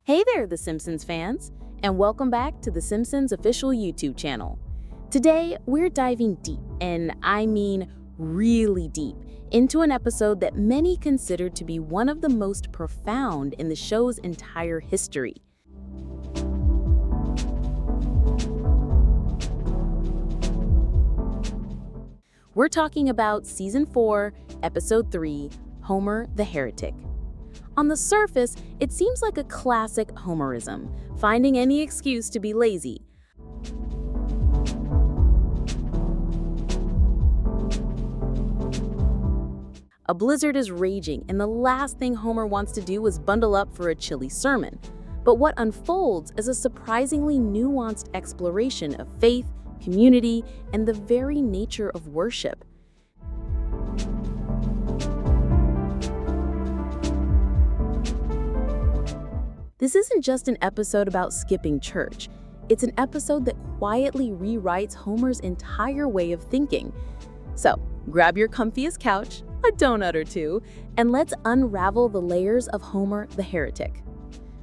Hey there, The Simpsons fans, and welcome back to The Simpsons official YouTube channel. Today, we're diving deep, and I mean really deep, into an episode that many consider to be one of the most profound in the show's entire history. We're talking about Season 4, Episode 3, Homer the Heretic. On the surface, it seems like a classic Homerism, finding any excuse to be lazy. A blizzard is raging, and the last thing Homer wants to do is bundle up for a chilly sermon. But what unfolds is a surprisingly nuanced exploration of faith, community, and the very nature of worship. This isn't just an episode about skipping church. It's an episode that quietly rewrites Homer's entire way of thinking. So, grab your comfiest couch, a donut or two, and let's unravel the layers of Homer the Heretic.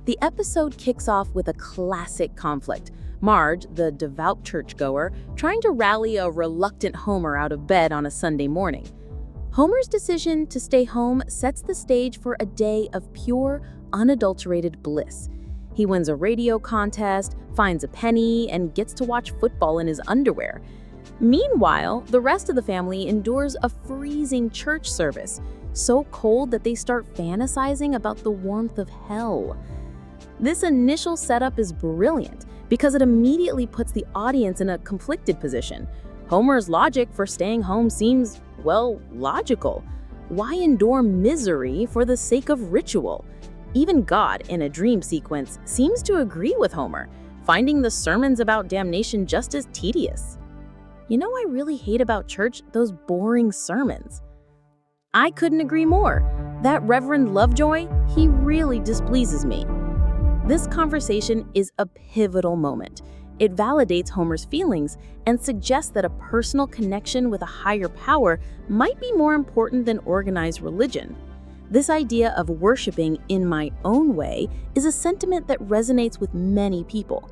The episode kicks off with a classic conflict. Marge, the devout churchgoer, trying to rally a reluctant Homer out of bed on a Sunday morning. Homer's decision to stay home sets the stage for a day of pure, unadulterated bliss. He wins a radio contest, finds a penny, and gets to watch football in his underwear. Meanwhile, the rest of the family endures a freezing church service, so cold that they start fantasizing about the warmth of hell. This initial setup is brilliant because it immediately puts the audience in a conflicted position. Homer's logic for staying home seems, well, logical. Why endure misery for the sake of ritual? Even God, in a dream sequence, seems to agree with Homer, finding the sermons about damnation just as tedious. You know what I really hate about church? Those boring sermons. I couldn't agree more. That Reverend Lovejoy, he really displeases me. This conversation is a pivotal moment. It validates Homer's feelings and suggests that a personal connection with a higher power might be more important than organized religion. This idea of worshiping in my own way is a sentiment that resonates with many people.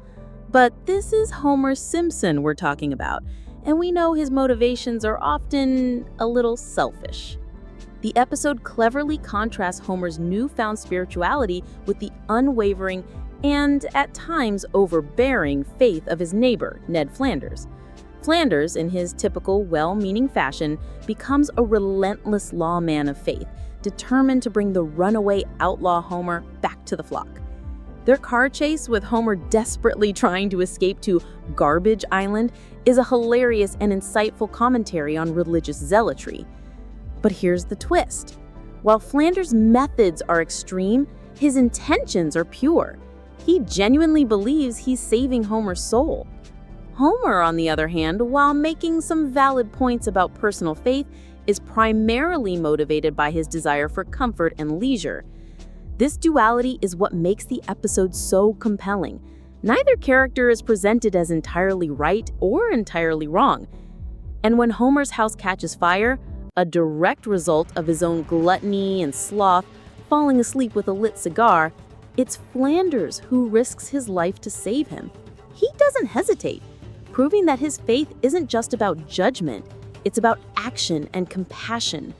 But this is Homer Simpson we're talking about, and we know his motivations are often a little selfish. The episode cleverly contrasts Homer's newfound spirituality with the unwavering and, at times, overbearing faith of his neighbor, Ned Flanders. Flanders, in his typical well-meaning fashion, becomes a relentless lawman of faith, determined to bring the runaway outlaw Homer back to the flock. Their car chase, with Homer desperately trying to escape to Garbage Island, is a hilarious and insightful commentary on religious zealotry. But here's the twist. While Flanders' methods are extreme, his intentions are pure. He genuinely believes he's saving Homer's soul. Homer, on the other hand, while making some valid points about personal faith, is primarily motivated by his desire for comfort and leisure. This duality is what makes the episode so compelling. Neither character is presented as entirely right or entirely wrong. And when Homer's house catches fire, a direct result of his own gluttony and sloth, falling asleep with a lit cigar, it's Flanders who risks his life to save him. He doesn't hesitate, proving that his faith isn't just about judgment, it's about action and compassion.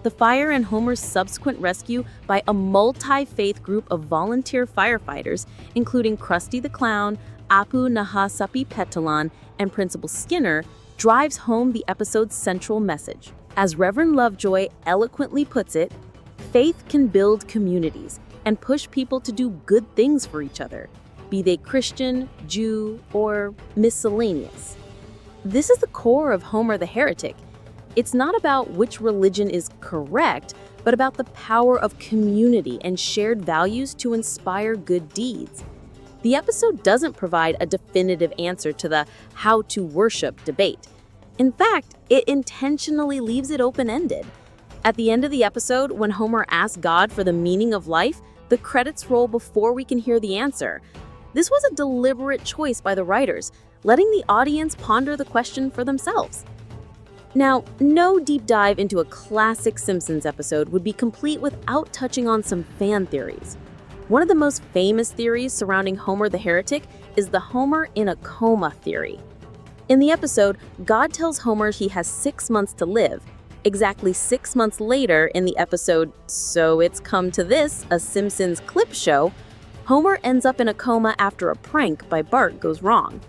The fire and Homer's subsequent rescue by a multi-faith group of volunteer firefighters, including Krusty the Clown, Apu Nahasapi Petalan, and Principal Skinner, drives home the episode's central message. As Reverend Lovejoy eloquently puts it, faith can build communities and push people to do good things for each other, be they Christian, Jew, or miscellaneous. This is the core of Homer the Heretic. It's not about which religion is correct, but about the power of community and shared values to inspire good deeds. The episode doesn't provide a definitive answer to the how to worship debate. In fact, it intentionally leaves it open-ended. At the end of the episode, when Homer asks God for the meaning of life, the credits roll before we can hear the answer. This was a deliberate choice by the writers, letting the audience ponder the question for themselves. Now, no deep dive into a classic Simpsons episode would be complete without touching on some fan theories. One of the most famous theories surrounding Homer the Heretic is the Homer in a coma theory. In the episode, God tells Homer he has 6 months to live. Exactly 6 months later, in the episode So It's Come to This, a Simpsons clip show, Homer ends up in a coma after a prank by Bart goes wrong.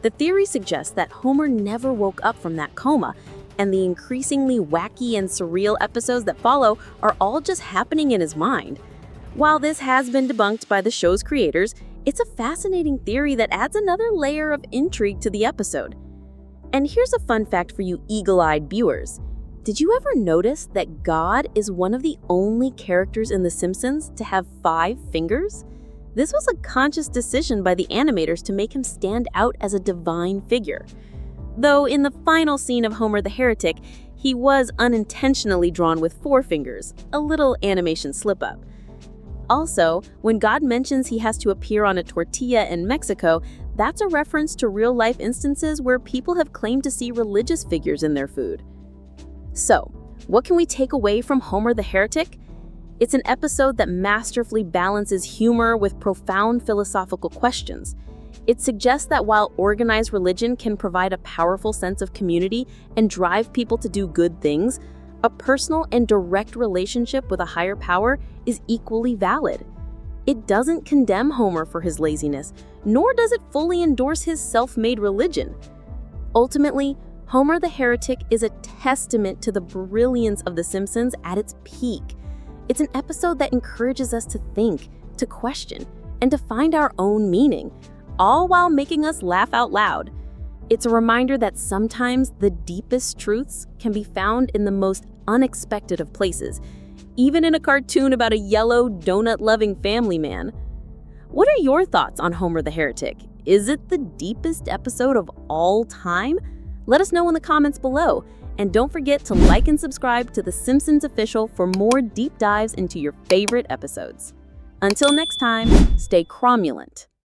The theory suggests that Homer never woke up from that coma, and the increasingly wacky and surreal episodes that follow are all just happening in his mind. While this has been debunked by the show's creators, it's a fascinating theory that adds another layer of intrigue to the episode. And here's a fun fact for you eagle-eyed viewers. Did you ever notice that God is one of the only characters in The Simpsons to have 5 fingers? This was a conscious decision by the animators to make him stand out as a divine figure. Though in the final scene of Homer the Heretic, he was unintentionally drawn with 4 fingers, a little animation slip-up. Also, when God mentions he has to appear on a tortilla in Mexico, that's a reference to real-life instances where people have claimed to see religious figures in their food. So, what can we take away from Homer the Heretic? It's an episode that masterfully balances humor with profound philosophical questions. It suggests that while organized religion can provide a powerful sense of community and drive people to do good things, a personal and direct relationship with a higher power is equally valid. It doesn't condemn Homer for his laziness, nor does it fully endorse his self-made religion. Ultimately, Homer the Heretic is a testament to the brilliance of The Simpsons at its peak. It's an episode that encourages us to think, to question, and to find our own meaning, all while making us laugh out loud. It's a reminder that sometimes the deepest truths can be found in the most unexpected of places, even in a cartoon about a yellow, donut-loving family man. What are your thoughts on Homer the Heretic? Is it the deepest episode of all time? Let us know in the comments below. And don't forget to like and subscribe to The Simpsons Official for more deep dives into your favorite episodes. Until next time, stay cromulent.